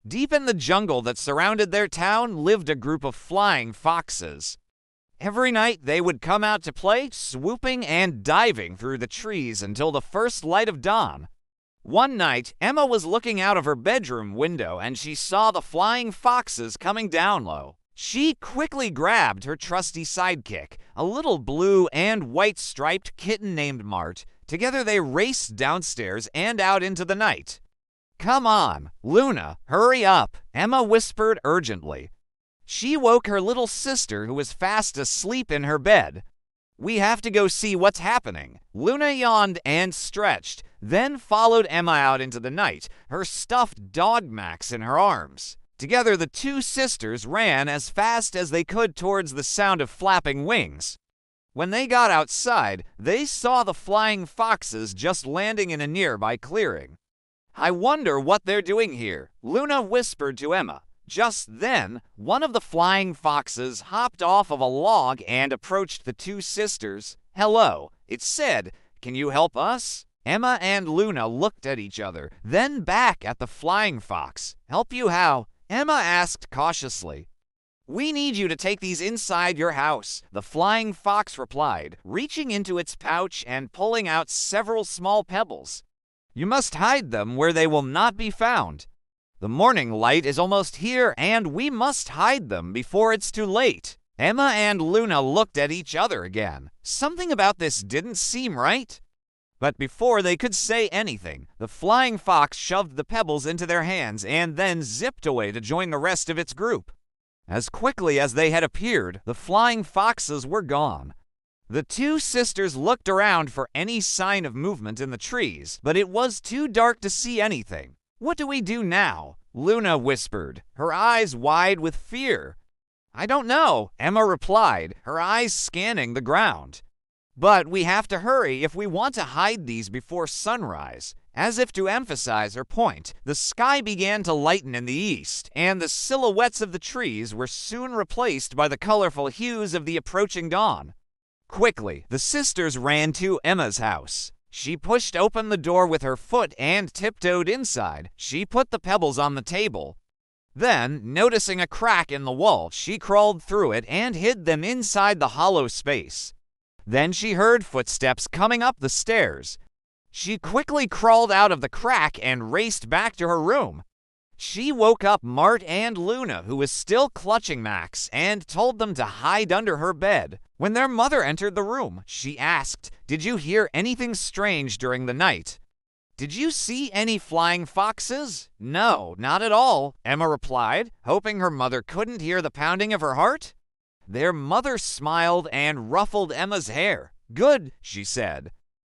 Deep in the jungle that surrounded their town lived a group of flying foxes. Every night they would come out to play, swooping and diving through the trees until the first light of dawn. One night, Emma was looking out of her bedroom window and she saw the flying foxes coming down low. She quickly grabbed her trusty sidekick, a little blue and white striped kitten named Mart. Together they raced downstairs and out into the night. "Come on, Luna, hurry up," Emma whispered urgently. She woke her little sister who was fast asleep in her bed. "We have to go see what's happening." Luna yawned and stretched, then followed Emma out into the night, her stuffed dog Max in her arms. Together the two sisters ran as fast as they could towards the sound of flapping wings. When they got outside, they saw the flying foxes just landing in a nearby clearing. "I wonder what they're doing here," Luna whispered to Emma. Just then, one of the flying foxes hopped off of a log and approached the two sisters. "Hello," it said. "Can you help us?" Emma and Luna looked at each other, then back at the flying fox. "Help you how?" Emma asked cautiously. "We need you to take these inside your house," the flying fox replied, reaching into its pouch and pulling out several small pebbles. "You must hide them where they will not be found. The morning light is almost here, and we must hide them before it's too late." Emma and Luna looked at each other again. Something about this didn't seem right. But before they could say anything, the flying fox shoved the pebbles into their hands and then zipped away to join the rest of its group. As quickly as they had appeared, the flying foxes were gone. The two sisters looked around for any sign of movement in the trees, but it was too dark to see anything. "What do we do now?" Luna whispered, her eyes wide with fear. "I don't know," Emma replied, her eyes scanning the ground. "But we have to hurry if we want to hide these before sunrise." As if to emphasize her point, the sky began to lighten in the east, and the silhouettes of the trees were soon replaced by the colorful hues of the approaching dawn. Quickly, the sisters ran to Emma's house. She pushed open the door with her foot and tiptoed inside. She put the pebbles on the table. Then, noticing a crack in the wall, she crawled through it and hid them inside the hollow space. Then she heard footsteps coming up the stairs. She quickly crawled out of the crack and raced back to her room. She woke up Mart and Luna, who was still clutching Max, and told them to hide under her bed. When their mother entered the room, she asked, "Did you hear anything strange during the night?" "Did you see any flying foxes?" "No, not at all," Emma replied, hoping her mother couldn't hear the pounding of her heart. Their mother smiled and ruffled Emma's hair. "Good," she said,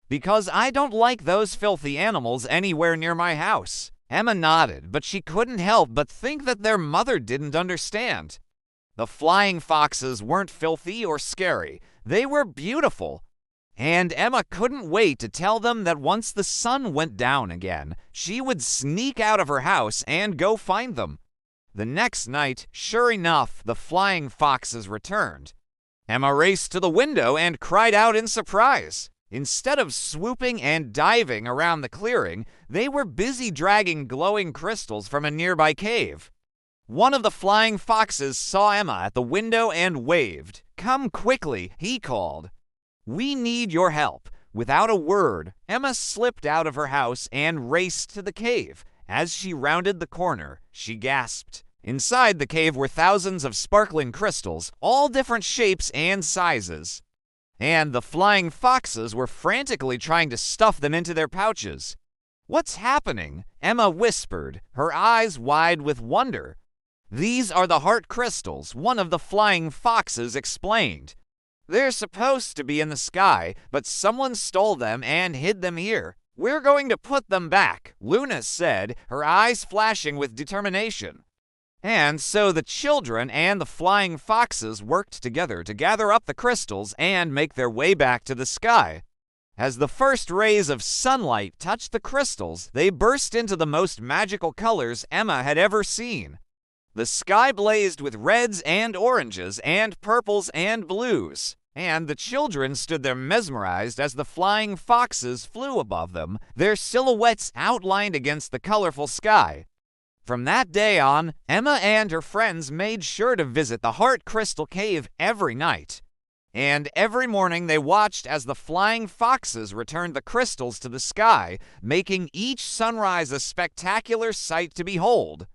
"because I don't like those filthy animals anywhere near my house." Emma nodded, but she couldn't help but think that their mother didn't understand. The flying foxes weren't filthy or scary. They were beautiful. And Emma couldn't wait to tell them that once the sun went down again, she would sneak out of her house and go find them. The next night, sure enough, the flying foxes returned. Emma raced to the window and cried out in surprise. Instead of swooping and diving around the clearing, they were busy dragging glowing crystals from a nearby cave. One of the flying foxes saw Emma at the window and waved. "Come quickly," he called. "We need your help." Without a word, Emma slipped out of her house and raced to the cave. As she rounded the corner, she gasped. Inside the cave were thousands of sparkling crystals, all different shapes and sizes. And the flying foxes were frantically trying to stuff them into their pouches. "What's happening?" Emma whispered, her eyes wide with wonder. "These are the heart crystals," one of the flying foxes explained. "They're supposed to be in the sky, but someone stole them and hid them here. We're going to put them back," Luna said, her eyes flashing with determination. And so the children and the flying foxes worked together to gather up the crystals and make their way back to the sky. As the first rays of sunlight touched the crystals, they burst into the most magical colors Emma had ever seen. The sky blazed with reds and oranges and purples and blues, and the children stood there mesmerized as the flying foxes flew above them, their silhouettes outlined against the colorful sky. From that day on, Emma and her friends made sure to visit the Heart Crystal Cave every night. And every morning they watched as the flying foxes returned the crystals to the sky, making each sunrise a spectacular sight to behold.